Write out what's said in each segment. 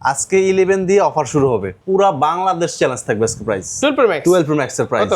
আজকে 11 দিয়ে অফার শুরু হবে, পুরা বাংলাদেশ চ্যালেঞ্জ থাকবে আজকে প্রাইস 12 Pro Max এর প্রাইস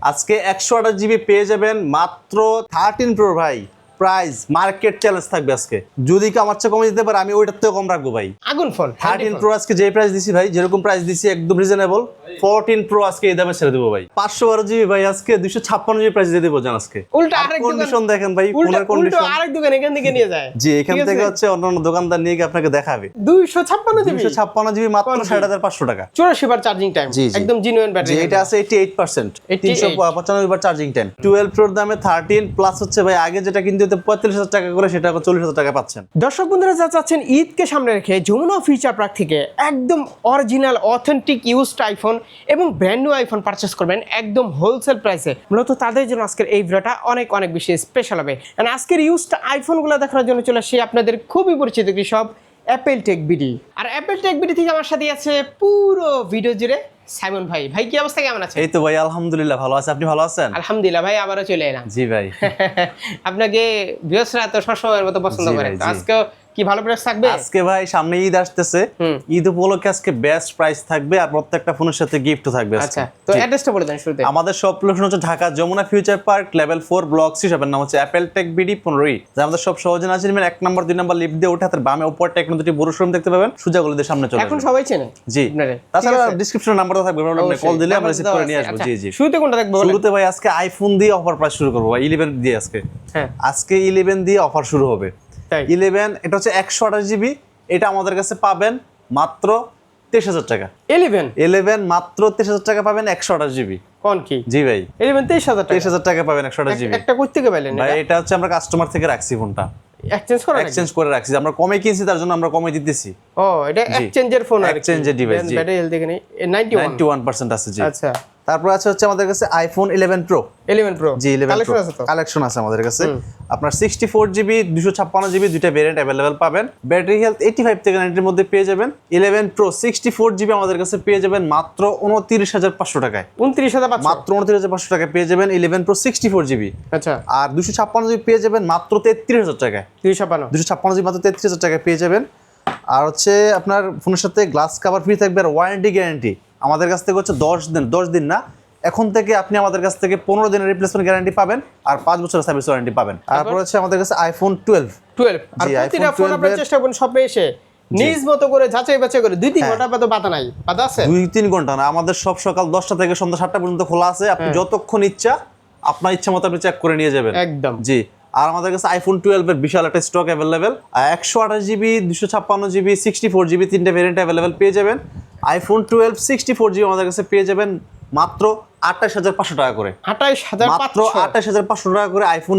আজকে 128 জিবি পেয়ে যাবেন মাত্র 13 প্রো ভাই। প্রাইস মার্কেট চ্যালেঞ্জ থাকবে আজকে, যদি কেউ আমার চেয়ে কমে দিতে পারে আমি ওইটার থেকে কম রাখবো ভাই। আগুন ফোন 13 প্রো আজকে যে প্রাইস দিছি ভাই, যেরকম প্রাইস দিছি একদম রিজনেবল। 14 প্রো আজকে এই দামে ছেড়ে দেবো ভাই। 512 জিবি ভাই আজকে 256 জিবি প্রাইস দিয়ে দেবো জান আজকে। উল্টা আরেক কন্ডিশন দেখেন ভাই, উল্টা কন্ডিশন আরেক দোকান এখান থেকে নিয়ে যায়। জি, এখান থেকে হচ্ছে অন্যান্য দোকানদার নিয়ে গিয়ে আপনাকে দেখাবে 256 জিবি 256 জিবি মাত্র 7500 টাকা। 84 বার চার্জিং টাইম, জি, জি। একদম জেনুইন ব্যাটারি। এটা আছে 88%, 395 বার চার্জিং টাইম। 12 প্রোর দামে 13 প্লাস হচ্ছে ভাই আগে যেটা কিনতে হতো 45000 টাকা করে, সেটা 40000 টাকা পাচ্ছেন। দর্শক বন্ধুরা যারা চাচ্ছেন ঈদকে সামনে রেখে যমুনা ফিচার পার্ক থেকে একদম অরিজিনাল অথেন্টিক ইউজড আইফোন এবং ব্র্যান্ড নিউ আইফোন পারচেস করবেন একদম হোলসেল প্রাইসে, মূলত তাদের জন্য আজকের এই ভিডিওটা অনেক অনেক বেশি স্পেশাল হবে। আজকের ইউজড আইফোনগুলো দেখার জন্য চলে আসি আপনাদের খুবই পরিচিত কৃষক অ্যাপেল টেক বিডি। আর অ্যাপেল টেক বিডি থেকে আমার সাথে আছে পুরো ভিডিও জুড়ে সাইমন ভাই। ভাই কি অবস্থা, কেমন আছেন? এই তো ভাই আলহামদুলিল্লাহ ভালো আছে, আপনি ভালো আছেন? আলহামদুলিল্লাহ ভাই, আবারও চলে এলাম। জি ভাই। আপনাকে ভিউয়ার্সরা তো সবসময়ের মতো পছন্দ জি করেন, ভাই, তো জি। আজকেও কি ভালো প্রাইস থাকবে? আজকে ভাই সামনে ঈদ আসতেছে, ঈদ উপলক্ষে আজকে বেস্ট প্রাইস থাকবে আর প্রত্যেকটা ফোনের সাথে গিফটও থাকবে আজকে। আচ্ছা, তো অ্যাড্রেসটা বলে দেন শুরুতে। আমাদের সব লোকেশন হচ্ছে Dhaka Jamuna future park level 4 block C, শপের নাম হচ্ছে অ্যাপেল টেক বিডি 15। যা আমাদের সব সহজে না চিনবেন, 1 নম্বর 2 নম্বর লিফট দিয়ে উঠে হাতের বামে উপর টেকনো দুটি বড় শোরুম দেখতে পাবেন, সোজা গলিতে সামনে চলে এখন আসবেন। সবাই চেনে জি, আপনারে, তাছাড়া ঠিক আছে? ডেসক্রিপশনে নাম্বারটা থাকবে, প্রবলেম নেই, কল দিলে আমরা রিসিভ করে নিয়ে আসবো। আচ্ছা, জি জি। শুরুতে কোনটা দেখবো বলেন? শুরুতে ভাই আজকে আইফোন দিয়ে অফার প্রাইস শুরু করবো ভাই, 11 দিয়ে আজকে। হ্যাঁ, আজকে 11 দিয়ে অফার শুরু হবে। তাই 11 এটা হচ্ছে 128 জিবি, এটা আমাদের কাছে পাবেন মাত্র 23000 টাকা। 11 মাত্র 23000 টাকা পাবেন 128 জিবি। কোন কি? জি ভাই, 23000 টাকা। 23000 টাকা পাবেন 128 জিবি। একটা কই থেকে পেলেন ভাই এটা? এটা হচ্ছে আমরা কাস্টমার থেকে রাখছি ফোনটা, এক্সচেঞ্জ করা নাকি? এক্সচেঞ্জ করে রাখছি, আমরা কমে কিনছি তার জন্য আমরা কমে দিতেছি। ও, এটা এক্সচেঞ্জের ফোন আর এক্সচেঞ্জের ডিভাইস। জি, ব্যাটারি হেলথ দেখেনি 91% 91% আছে। জি, আচ্ছা। তারপর আছে হচ্ছে আমাদের কাছে আইফোন 11 প্রো। 11 প্রো জি, 11 কালেকশন প্রো আছে তো? কালেকশন আছে আমাদের কাছে। আপনার 64 জিবি 256 জিবি দুইটা ভেরিয়েন্ট अवेलेबल পাবেন। ব্যাটারি হেলথ 85 থেকে 90 এর মধ্যে পেয়ে যাবেন। 11 প্রো 64 জিবি আমাদের কাছে পেয়ে যাবেন মাত্র 29500 টাকায়। 29500 মাত্র 29500 টাকায় পেয়ে যাবেন 11 প্রো 64 জিবি। আচ্ছা, আর 256 জিবি পেয়ে যাবেন মাত্র 33000 টাকায়। 256 জিবি মাত্র 33000 টাকায় পেয়ে যাবেন। আর হচ্ছে আপনার ফোনের সাথে গ্লাস কভার ফ্রি থাকবে আর ওয়ারেন্টি গ্যারান্টি আমাদের কাছ থেকে হচ্ছে 10 দিন না, এখন থেকে আপনি আমাদের কাছ থেকে 15 দিনের রিপ্লেসমেন্ট গ্যারান্টি পাবেন আর 5 বছরের সার্ভিস ওয়ারেন্টি পাবেন। তারপর হচ্ছে আমাদের কাছে আইফোন 12। আর জি, প্রতিটা iPhone ফোন 12 আপনারা চেষ্টা করুন শপে এসে নিজ মতো করে যাচাই বাছাই করে 2-3 ঘন্টা বাদে বাতা নাই, বাতা আছে 2-3 ঘন্টা না, আমাদের সব সকাল 10টা থেকে সন্ধ্যা 7টা পর্যন্ত খোলা আছে। আপনি যতক্ষণ ইচ্ছা আপনার ইচ্ছা মতো আপনি চেক করে নিয়ে যাবেন একদম। জি। আর আমাদের কাছে আইফোন 12 এর বিশাল একটা stock available, 128 GB 256 GB 64 GB তিনটা ভেরিয়েন্ট অ্যাভেলেবেল পেয়ে যাবেন। আইফোন 12 64 জিবি আমাদের কাছে পেয়ে যাবেন মাত্র 28500 টাকা করে। 28500 মাত্র 28500 টাকা করে আইফোন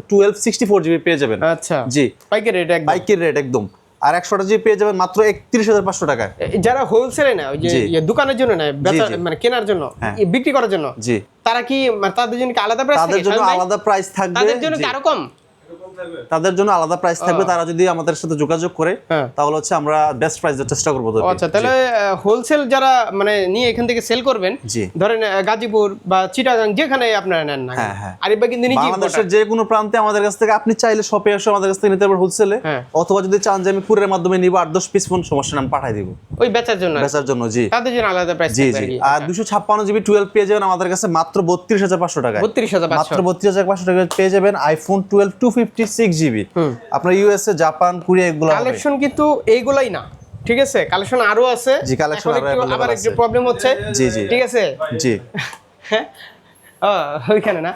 12 64 জিবি পেয়ে যাবেন। আচ্ছা, জি, বাইকের রেট একদম বাইকের রেট একদম। আর 128 জিবি পেয়ে যাবেন মাত্র 31500 টাকায়। যারা হোলসেলে নেয়, ওই যে জি। দোকানের জন্য নেয়, জি। মানে কেনার জন্য, হ্যাঁ। বিক্রি করার জন্য, জি, তারা কি তাদের জন্য কি আলাদা প্রাইস? তাদের জন্য আলাদা প্রাইস থাকবে। তাদের জন্য কি জি। আরো কম? তাদের জন্য আলাদা প্রাইস থাকবে, তারা যদি আমাদের সাথে যোগাযোগ করে হ্যাঁ। তাহলে হচ্ছে আমরা বেস্ট প্রাইস দেওয়ার চেষ্টা করবো। আচ্ছা, তাহলে হোলসেল যারা মানে নিয়ে এখান থেকে সেল করবেন, জি। ধরেন গাজীপুর বা চিটাগাং যেখানে আপনারা নেন না, হ্যাঁ, হ্যাঁ। আরিফ ভাই কিন্তু নিজে বাংলাদেশের যে কোনো প্রান্তে আমাদের কাছ থেকে আপনি চাইলে শপে এসে আমাদের কাছ থেকে নিতে পারবেন হোলসেলে, হ্যাঁ। অথবা যদি চান যে আমি কুরিয়ারের মাধ্যমে নিব 8-10 পিস ফোন, সমস্যা নেই, আমি পাঠিয়ে দিব ওই বেচার জন্য, বেচার জন্য। জি, তাদের জন্য আলাদা প্রাইস জি, থাকবে জি। আর আর 256 জিবি 12 পেয়ে যাবেন আমাদের কাছে মাত্র 32500 টাকায়। 32500 মাত্র 32500 টাকায় পেয়ে যাবেন আইফোন 12 256 জিবি। আপনার ইউএসএ, জাপান, কোরিয়া এগুলো হবে। কালেকশন কিন্তু এইগুলাই না, ঠিক আছে, কালেকশন আরো আছে। জি, কালেকশন এখন আরো একটু available আবার একটু আছে। প্রবলেম হচ্ছে। জি, জি। ঠিক আছে, জি, হ্যাঁ, ওইখানে না,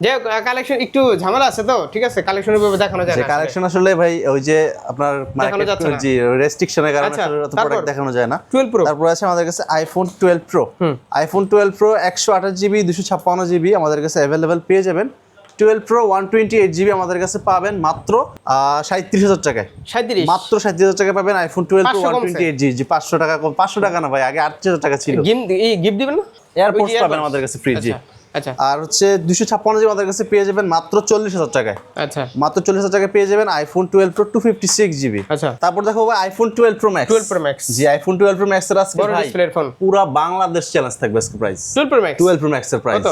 যে কালেকশন একটু ঝামেলা আছে তো, ঠিক আছে, কালেকশনের ভাবে দেখানো যায় যে না কালেকশন আসলে ভাই ওই যে আপনার দেখানো যাচ্ছে না। জি রেস্ট্রিকশনের কারণে আচ্ছা, আসলে অত তারপর? প্রোডাক্ট দেখানো যায় না। 12 Pro তারপর আছে আমাদের কাছে iPhone 12 pro. IPhone 12 pro 128 GB 256 GB আমাদের কাছে অ্যাভেলেবেল পেয়ে যাবেন। 12 প্রো 128 জিবি আমাদের কাছে পাবেন মাত্র 37000 টাকায়। 37 মাত্র 37000 টাকা পাবেন আইফোন 12 প্রো 500 কমছে। 128 জিবি। জি, 500 টাকা কম, 500 টাকা না ভাই, আগে 8000 টাকা ছিল। গিফট দিবেন না? এয়ারপোর্টস ওই যে পাবেন AirPods? আমাদের কাছে ফ্রি। জি। আচ্ছা, আর হচ্ছে 256 জিবি আমাদের কাছে পেয়ে যাবেন মাত্র 40000 টাকায়। আচ্ছা, মাত্র 40000 টাকায় পেয়ে যাবেন আইফোন 12 প্রো 256 জিবি। আচ্ছা। তারপর দেখো ভাই iPhone 12 pro max. 12 Pro Max জি, আইফোন 12 প্রো ম্যাক্স এর আজকে বড় ভাই ডিসপ্লের ফোন, পুরা বাংলাদেশ চ্যালেঞ্জ থাকবে আজকে price. 12 Pro Max 12 pro max এর প্রাইস কত?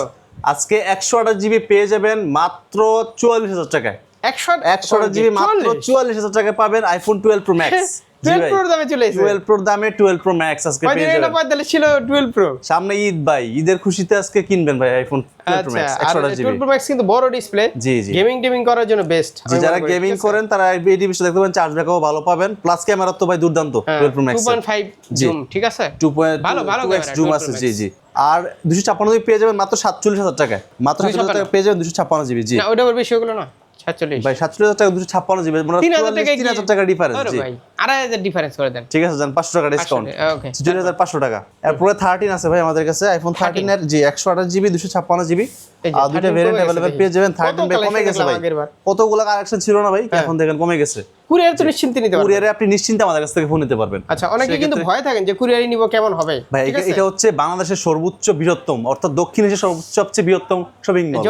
আজকে 128 জিবি পেয়ে যাবেন মাত্র 44000 টাকায়। 100 128 জিবি মাত্র 44000 টাকায় পাবেন আইফোন 12 প্রো ম্যাক্স। 12 প্রোর দামে চলে এসেছে। 12 প্রোর দামে 12 প্রো ম্যাক্স আজকে পেয়ে কয়দিন যাবেন। 45 ছিল 12 প্রো। সামনে ঈদ ভাই, ঈদের খুশিতে আজকে কিনবেন ভাই আইফোন 12 প্রো আচ্ছা, ম্যাক্স আর 128 জিবি। 12 প্রো ম্যাক্স কিন্তু বড় ডিসপ্লে, জি জি গেমিং টেমিং করার জন্য বেস্ট। যারা গেমিং করেন তারা এই ডিভিশন দেখতে পাবেন, চার্জ ব্যাকআপও ভালো পাবেন, প্লাস ক্যামেরা তো ভাই দুর্দান্ত 12 প্রো ম্যাক্স 2.5 জুম, ঠিক আছে, 2.2x ভালো ক্যামেরা, জুম 12 আছে। Pro জি Max। জি। আর 256 জিবি পেয়ে যাবেন মাত্র 47,000 টাকায়, মাত্র 47,000 টাকা পেয়ে যাবেন 256 জিবি। জি না ওটা আবার বেশি হলো না, 47 ভাই 47,000 টাকা 256 জিবি, মানে 3,000 টাকা 3,000 টাকা ডিফারেন্স। আরে জি ভাই 2,500 ডিফারেন্স করে দেন, ঠিক আছে, জান 500 টাকা ডিসকাউন্ট, ওকে 4500 টাকা। এরপরে 13 আছে ভাই আমাদের কাছে, আইফোন 13 এর জি 128 জিবি 256 জিবি, এই যে আর দুইটা 13 ভেরিয়েন্ট কমে গেছে अवेलेबल দেখি। পেয়ে যাবেন। কত 13 ভাই কমে collection গেছে ভাই, দেখলাম আগেরবার। কতগুলো কালেকশন ছিল না ভাই, এখন দেখেন কমে গেছে। কুরিয়ার তো নিশ্চিন্তে নিতে পারবেন। কুরিয়ারে আপনি নিশ্চিন্তে আমাদের কাছ থেকে ফোন নিতে পারবেন। আচ্ছা, অনেকে কিন্তু সেক্ষেত্রে- ভয় থাকেন যে কুরিয়ারে নিব কেমন হবে, ভাই ঠিক আছে? এটা হচ্ছে বাংলাদেশের সর্বোচ্চ বৃহত্তম, অর্থাৎ দক্ষিণ এশিয়ার সবচেয়ে বৃহত্তম shopping mall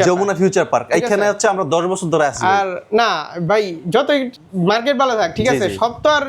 Jamuna future park. এখানে হচ্ছে আমরা 10 বছর ধরে আছি। আর না ভাই, যতই মার্কেট ভালো থাক, ঠিক জি, আছে, জি। সব তো আর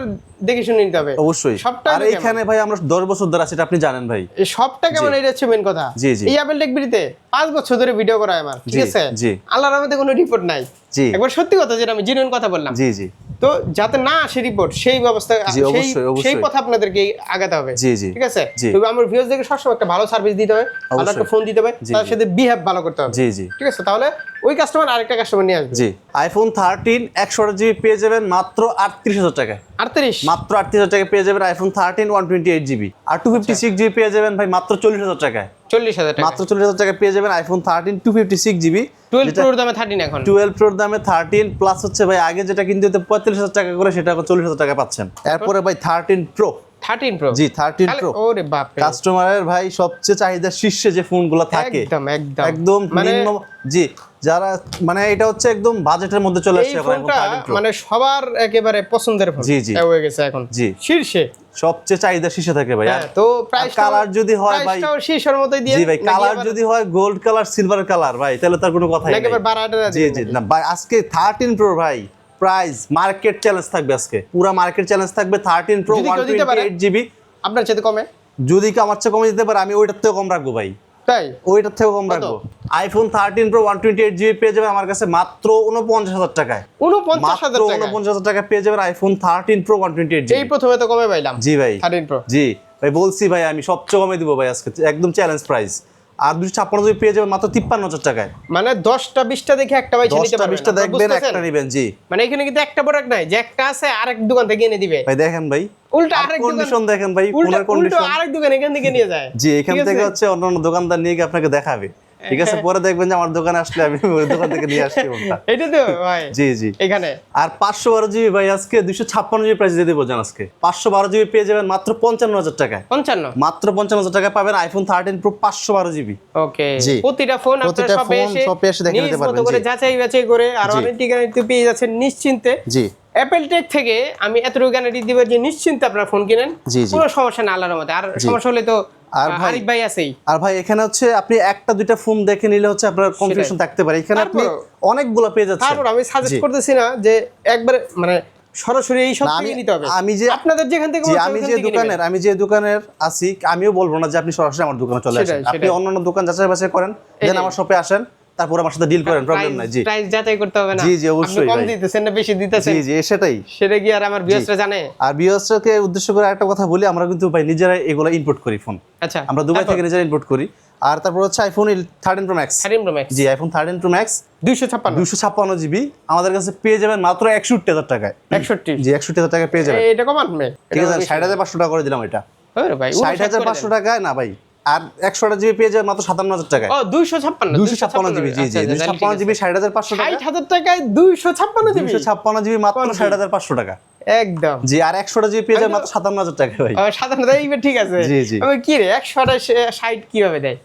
দেখে শুনে নিতে হবে অবশ্যই। সবটা আর এখানে ভাই আমরা 10 বছর ধরে আছি, এটা আপনি জানেন ভাই। এই সবটা কেমন, এটা হচ্ছে মেন কথা। জি, জি। এই অ্যাপেল টেক বিডিতে 5 বছর ধরে ভিডিও করা আমার, ঠিক জি, আছে, জি। আল্লাহর রহমতে কোনো রিপোর্ট নাই। জি একবার সত্যি কথা, যেটা আমি জেনুইন কথা বললাম, জি জি তো যাতে না আসে রিপোর্ট, সেই ব্যবস্থা, জি, সেই অবশ্যই, অবশ্যই। সেই পথে আপনাদেরকে আগাতে হবে। জি, জি। ঠিক আছে, জি। তবে আমার ভিউয়ারদেরকে সবসময় একটা ভালো সার্ভিস দিতে হবে, ভালো একটা অবশ্যই। ফোন দিতে হবে, জি, তার জি। সাথে বিহেভ ভালো করতে হবে। জি জি ঠিক আছে, তাহলে ওই কাস্টমার আরেকটা কাস্টমার নিয়ে আসবে। জি। আইফোন 13 128 জিবি পেয়ে যাবেন মাত্র 38,000 টাকায়, 38 মাত্র 38,000 টাকায় পেয়ে যাবেন আইফোন 13 128 জিবি। আর 256 জিবি পেয়ে যাবেন ভাই মাত্র 40,000 টাকায়, 40,000 টাকা। মাত্র 40,000 টাকায় পেয়ে যাবেন আইফোন 13 256 জিবি। 12 প্রোর দামে 13 এখন। 12 প্রোর দামে 13 প্লাস হচ্ছে ভাই আগে যেটা কিনতে হতো 45,000 টাকা করে, সেটা এখন 40,000 টাকা পাচ্ছেন। এরপরে ভাই 13 প্রো, 13 প্রো, জি 13 প্রো ওরে বাপ রে, কাস্টমারের ভাই সবচেয়ে চাহিদার শীর্ষে যে ফোনগুলো থাকে, একদম একদম একদম মানে নিম্ন। জি, যারা মানে এটা হচ্ছে একদম বাজেটের মধ্যে চলে এই আসছে এখন ফোনটা 13 প্রো, মানে সবার একেবারে পছন্দের ফোন জি, জি। হয়ে গেছে এখন, জি। শীর্ষে। সবচেয়ে চাহিদার শীর্ষে থাকে ভাই। হ্যাঁ, তো প্রাইস কালার যদি হয় ভাই, প্রাইসটাও শীর্ষের মতোই দিয়ে, জি ভাই, নাকি কালার আবার- যদি হয় গোল্ড কালার সিলভার কালার ভাই, তাহলে তার কোনো কথাই নাকি নেই। আবার 12 জি জি, না ভাই আজকে 13 প্রো ভাই প্রাইস মার্কেট চ্যালেঞ্জ থাকবে, আজকে পুরো মার্কেট চ্যালেঞ্জ থাকবে। 13 প্রো যদি কেউ দিতে পারে। 128 জিবি, আপনার চেয়ে কমে, যদি কেউ আমার চেয়ে কমে দিতে পারে আমি ওইটার থেকেও কম রাখবো ভাই, তাই ওইটার থেকেও কম কত? রাখবো। আইফোন 13 প্রো 128 জিবি পেয়ে যাবেন আমার কাছে মাত্র 49,000 টাকায়, 49,000 টাকা। 49,000 টাকা পেয়ে যাবেন আইফোন 13 প্রো 128 এই জিবি। প্রথমে তো কমে পাইলাম। জি ভাই, 13 প্রো জি ভাই, বলছি ভাই আমি সবচেয়ে কমে দিব ভাই আজকে, একদম চ্যালেঞ্জ প্রাইস। আর 256 জিবি পেয়ে যাবেন মাত্র 53,000 টাকায়। মানে 10টা 20টা দেখে একটা বাইছে নিতে 10টা পারবেন, 20টা আপনারা দেখবেন, বুঝতেছেন? একটা নেবেন। জি মানে এখানে কিন্তু একটা প্রোডাক্ট নাই যে একটা আছে আরেক দোকান থেকে এনে দিবে, ভাই দেখেন ভাই, উল্টা আর আরেক কন্ডিশন দেখেন ভাই, উল্টা ফোনের কন্ডিশন। আরেক দোকান এখান থেকে নিয়ে যায়। জি, এখান ঠিক থেকে আছে? হচ্ছে অন্য দোকানদার নিয়ে গিয়ে আপনাকে দেখাবে, ঠিক আছে, পরে দেখবেন যে আমার দোকানে আসলে আমি ওই দোকান থেকে নিয়ে আসছি ফোনটা। এটা তো ভাই জি জি। এখানে আর 512 জিবি ভাই আজকে 256 জিবি প্রাইস দিয়ে দেবো জান আজকে। 512 জিবি পেয়ে যাবেন মাত্র 55,000 টাকায়, 55। মাত্র 55,000 টাকায় পাবেন আইফোন 13 প্রো 512 জিবি। ওকে, জি। প্রতিটা ফোন আপনারা প্রতিটা শপে ফোন শপে এসে দেখে নিতে নিজ মতো পারবেন। করে জি যাচাই বাছাই করে আর জি। ওয়ারেন্টি গ্যারান্টি পেয়ে যাচ্ছেন নিশ্চিন্তে। জি অ্যাপেল টেক থেকে আমি এতটুকু গ্যারান্টি দিব যে নিশ্চিন্তে আপনারা ফোন কিনেন, জি, জি। কোনো সমস্যা না আল্লাহর রহমতে। আর সমস্যা হলে তো আর ভাই- আরিফ ভাই আছেই। আর ভাই এখানে হচ্ছে আপনি একটা দুইটা ফোন দেখে নিলে হচ্ছে আপনার কনফিউশন থাকতে পারে, এখানে আপনি তারপরও- অনেকগুলো পেয়ে যাচ্ছেন। তারপর আমি সাজেস্ট জি। করতেছি না যে একবারে মানে সরাসরি এই সব না, থেকে নিতে হবে, আমি যে আপনাদের যেখান থেকে জি, মনে হচ্ছে আমি ওখান যে থেকে নেবেন। দোকানের আছি, আমিও বলবো না যে আপনি সরাসরি আমার দোকানে চলে সেটাই, আসেন, আপনি সেটাই। অন্যান্য দোকান যাচাই বাছাই করেন, এই দেন যে। আমার শপে আসেন, তারপর আমার সাথে ডিল করেন, প্রবলেম নাই। জি প্রাইস যাচাই করতে হবে না। জি, জি, আপনি অবশ্যই কম ভাই। দিতেছেন না বেশি দিতেছেন, জি জি, সেটাই। সেটা কি আর আমার ভিউয়ার্সরা জানে? আর বিএসকে উদ্দেশ্য করে একটা কথা বলি, আমরা কিন্তু ভাই নিজেরাই এগুলো ইম্পোর্ট করি ফোন, আচ্ছা, আমরা দুবাই থেকে নিজেরা ইম্পোর্ট করি। আর তারপর হচ্ছে iPhone 13 Pro Max. 13 Pro Max জি, আইফোন 13 প্রো ম্যাক্স 256 256 জিবি আমাদের কাছে পেয়ে যাবেন মাত্র 61,000 টাকায়। 61। জি, 61,000 টাকায় পেয়ে যাবেন। এটা কমানবে, ঠিক আছে, 60,500 টাকা করে দিলাম এটা। ওরে ভাই 60,500 টাকায় না ভাই, আর 100 জিবি পেয়ে যাবেন মাত্র 57,000 টাকায়। ও 256 256 জিবি, জি জি, 256 জিবি 60,500 টাকা। 60,000 টাকায় 256 জিবি 256 জিবি মাত্র 60,500 টাকা। একদম। জি, আর 100 জিবি পেয়ে যাবেন মাত্র 57,000 টাকা ভাই। সাধারণত এইবার ঠিক আছে। জি, জি। আমি কি রে 160 কিভাবে দেয়?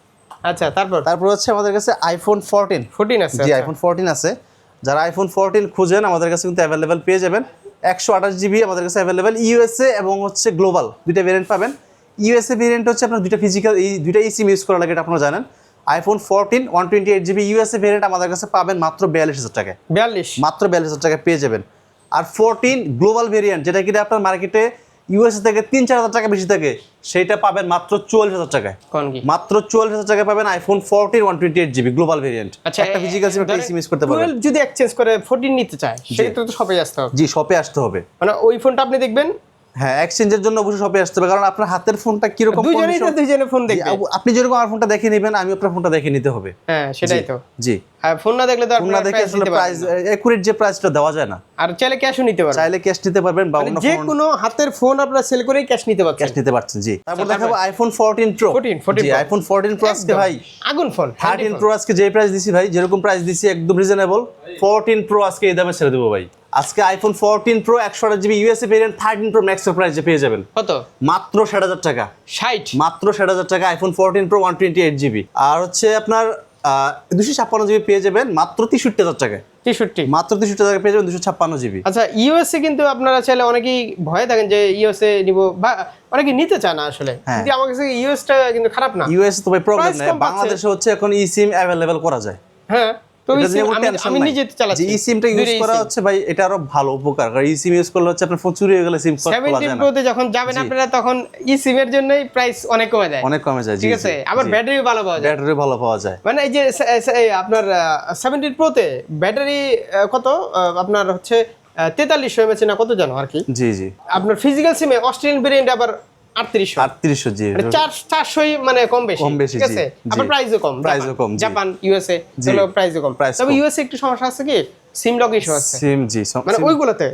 আচ্ছা, তারপর হচ্ছে আমাদের কাছে আইফোন 14 14 আছে। জি, আইফোন 14 আছে। যারা আইফোন 14 খুঁজেন আমাদের কাছে কিন্তু অ্যাভেলেবেল পেয়ে যাবেন। 128 জিবি আমাদের কাছে অ্যাভেলেবেল, ইউএসএ এবং হচ্ছে গ্লোবাল দুইটা ভেরিয়েন্ট পাবেন। ইউএসএ ভেরিয়েন্ট হচ্ছে আপনার দুইটা ফিজিক্যাল, এই দুইটা সিম ইউজ করা লাগে, এটা আপনারা জানেন। আইফোন 14 128 জিবি ইউএসএ ভেরিয়েন্ট আমাদের কাছে পাবেন মাত্র 42,000 টাকায়, 42। মাত্র 42,000 টাকায় পেয়ে যাবেন। আর 14 গ্লোবাল ভেরিয়েন্ট, যেটা কিনা আপনার মার্কেটে ইউএসএ থেকে 3-4 হাজার টাকা বেশি থাকে, সেইটা পাবেন মাত্র 44,000 টাকায়। কোন কি মাত্র 44,000 টাকায় পাবেন আইফোন 14 128GB গ্লোবাল ভেরিয়েন্ট। আচ্ছা, একটা ফিজিক্যাল সিম একটা এসএমএস করতে পারবেন। 12 যদি এক্সচেঞ্জ করে 14 নিতে চায় সেক্ষেত্রে তো শপে আসতে হবে। জি, শপে আসতে হবে। মানে ওই ফোনটা আপনি দেখবেন, হ্যাঁ, এক্সচেঞ্জের জন্য অবশ্যই শপে আসতে হবে, কারণ আপনার হাতের ফোনটা কিরকম দুইজনেই তো দুইজনে ফোন দেখবে। আপনি যেরকম আমার ফোনটা দেখে নেবেন, আমি আপনার ফোনটা দেখে নিতে হবে। হ্যাঁ, সেটাই তো। জি, হ্যাঁ, ফোন না দেখলে তো ফোন না দেখে আসলে প্রাইস একুরেট যে প্রাইসটা দেওয়া যায় না। আর চাইলে ক্যাশও নিতে পারবেন, চাইলে ক্যাশ নিতে পারবেন বা অন্য যে ফোন কোনো হাতের ফোন আপনারা সেল করেই ক্যাশ নিতে পারছেন। ক্যাশ নিতে পারছেন। জি, তারপর দেখাবো আইফোন 14 প্রো। 14 জি, আইফোন 14 প্রো আজকে ভাই আগুন ফোন। 13 প্রো আজকে যে প্রাইস দিছি ভাই, যেরকম প্রাইস দিছি একদম রিজনেবল। 14 প্রো আজকে এই দামে ছেড়ে দেবো ভাই। আজকে iPhone 14 pro 128GB USA variant 13 Pro max এর প্রাইসে পেয়ে যাবেন কত? মাত্র 60,000 টাকা। 60 মাত্র 60,000 টাকা আইফোন 14 প্রো 128GB। আর হচ্ছে আপনার 256GB পেয়ে যাবেন মাত্র 63,000 টাকায়। 63 মাত্র 63 টাকা পেয়ে যাবেন 256GB। আচ্ছা, ইউএসএ কিন্তু আপনারা চাইলে অনেকেই ভয়ে থাকেন যে ইউএসএ নিব, বা অনেকে নিতে চায় না আসলে, হ্যাঁ। কিন্তু আমার কাছে ইউএসটা কিন্তু খারাপ না। ইউএস তো ভাই প্রবলেম Price নাই, কম পাচ্ছে। বাংলাদেশে হচ্ছে এখন ই সিম অ্যাভেলেবল করা যায়। হ্যাঁ, তো এটা নিয়ে কোনো টেনশন আমি নাই। নিজে চালাচ্ছি। যে ই সিমটা ইউজ দুইটাই করা SIM। হচ্ছে ভাই, এটা আরো ভালো উপকার, কারণ ই সিম ইউজ করলে হচ্ছে আপনার ফোন চুরি হয়ে গেলে সিম খোলা 17 যায় না। প্রোতে যখন যাবেন আপনারা তখন ই সিম এর জন্যই প্রাইস অনেক কমে যায়। অনেক কমে যায়। জি, ঠিক আছে, আবার ব্যাটারি ভালো পাওয়া যায়। ব্যাটারি ভালো পাওয়া যায়। মানে এই যে আপনার 17 প্রোতে ব্যাটারি কত আপনার হচ্ছে 4300 এমএএইচ না কত জানো আর কি। জি জি, আপনার ফিজিক্যাল সিমে অস্ট্রেলিয়ান ভেরিয়েন্ট আবার 3800। 3800। জি, মানে 400 মানে কম বেশি। কম বেশি, ঠিক আছে, জি, আবার জি। প্রাইসও কম। প্রাইসও কম, জি। জাপান, ইউএসএ জি। হলো প্রাইসও কম। প্রাইস তবে কম। ইউএসএ একটু সমস্যা আছে কি, সিম লক ইস্যু আছে। সিম জি, মানে ওইগুলোতে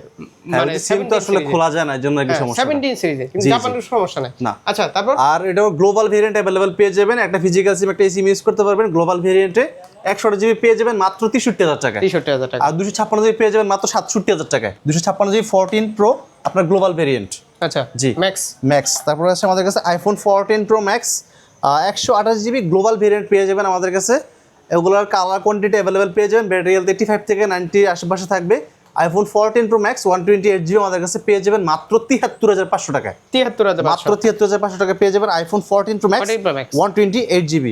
মানে সিম তো আসলে খোলা যায় না, এর জন্য একটু সমস্যা। 17 সিরিজে, কিন্তু জি, জি। জাপানের সমস্যা নাই। না। আচ্ছা, তারপর আর এটাও গ্লোবাল ভেরিয়েন্ট অ্যাভেলেবল পেয়ে যাবেন। একটা ফিজিক্যাল সিম একটা এসিম ইউজ করতে পারবেন গ্লোবাল ভেরিয়েন্টে। 128GB পেয়ে যাবেন মাত্র 63,000 টাকায়। 63,000 টাকা। আর 256GB পেয়ে যাবেন মাত্র 67,000 টাকায়। 256GB 14 প্রো আপনার গ্লোবাল ভেরিয়েন্ট। আচ্ছা, জি, ম্যাক্স। ম্যাক্স। তারপর আছে আমাদের কাছে iPhone 14 pro max 128GB global variant পেয়ে যাবেন আমাদের কাছে। এগুলোর কালার কোয়ান্টিটি অ্যাভেলেবেল পেয়ে যাবেন। ব্যাটারি হেলথ 85 থেকে 90 আশেপাশে থাকবে। আইফোন 14 প্রো ম্যাক্স 128GB আমাদের কাছে পেয়ে যাবেন মাত্র 73,500 টাকায়। 73,500 মাত্র 73,500 টাকা পেয়ে যাবেন iPhone 14 pro max 14 Pro Max। 128GB।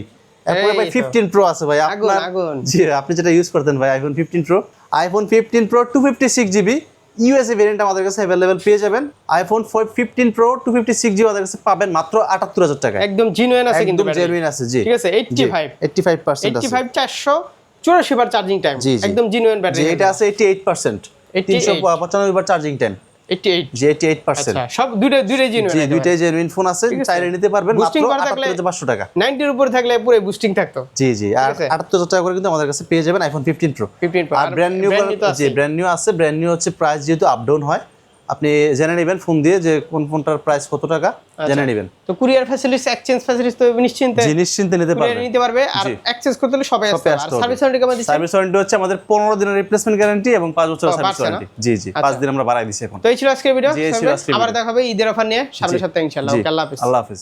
এরপরে ভাই এই তো। 15 প্রো আছে ভাই আগুন, আপনার। আগুন। জি, আপনি যেটা ইউজ করতেন ভাই iPhone 15 pro. IPhone 15 pro 256GB USA variant আমাদের কাছে অ্যাভেলেবেল পেয়ে যাবেন। আইফোন 15 প্রো 256GB আমাদের কাছে পাবেন মাত্র 78,000 টাকায়। একদম জিনুইন আছে কিন্তু একদম ব্যাটারি। জেনুইন আছে। জি, ঠিক আছে, 85 85% আছে। 85 484 বার চার্জিং টাইম। জি, জি। একদম জিনুইন ব্যাটারি। জি, এটা আছে 88%। 395 বার চার্জিং টাইম। 88। জি, 88%। আচ্ছা, সব দুইটাই জিনুইন। জি, দুইটাই জেনুইন ফোন আছে, ঠিক আছে। চাইলে নিতে পারবেন মাত্র Boosting করা থাকলে 78,500 টাকা। 90 এর উপরে থাকলে পুরো বুস্টিং থাকতো। জি জি, আর ঠিক আছে। 78,000 টাকা করে কিন্তু আমাদের কাছে পেয়ে যাবেন আইফোন 15 প্রো। 15 Pro আর ব্র্যান্ড নিউ তো জি, আছে। ব্র্যান্ড নিউ আছে। ব্র্যান্ড নিউ হচ্ছে প্রাইস যেহেতু আপ ডাউন হয়, আপনি জেনে নেবেন ফোন দিয়ে যে কোন ফোনটার প্রাইস কত টাকা জেনে নেবেন। তো কুরিয়ার ফ্যাসিলিটিস, এক্সচেঞ্জ ফ্যাসিলিটিস তো নিশ্চিন্তে জি, নিশ্চিন্তে নিতে কুরিয়ার পারবেন। নিতে পারবে। আর জি। এক্সচেঞ্জ করতে হলে সবাই আসতে শপে হবে। আর আসতে হবে। সার্ভিস ওয়ারেন্টি কেমন দিচ্ছেন? সার্ভিস ওয়ারেন্টি হচ্ছে আমাদের 15 দিনের রিপ্লেসমেন্ট গ্যারান্টি এবং 5 বছরের সার্ভিস বাড়ছে না? ওয়ারেন্টি। জি জি, 5 দিন আমরা বাড়াই দিছি এখন। তো এই ছিল আজকের ভিডিও। জি, এই ছিল আজকের আবার ভিডিও। দেখা হবে ঈদের অফার নিয়ে সামনের সপ্তাহে ইনশাআল্লাহ। জি, ওকে, আল্লাহ হাফেজ। আল্লাহ হাফেজ।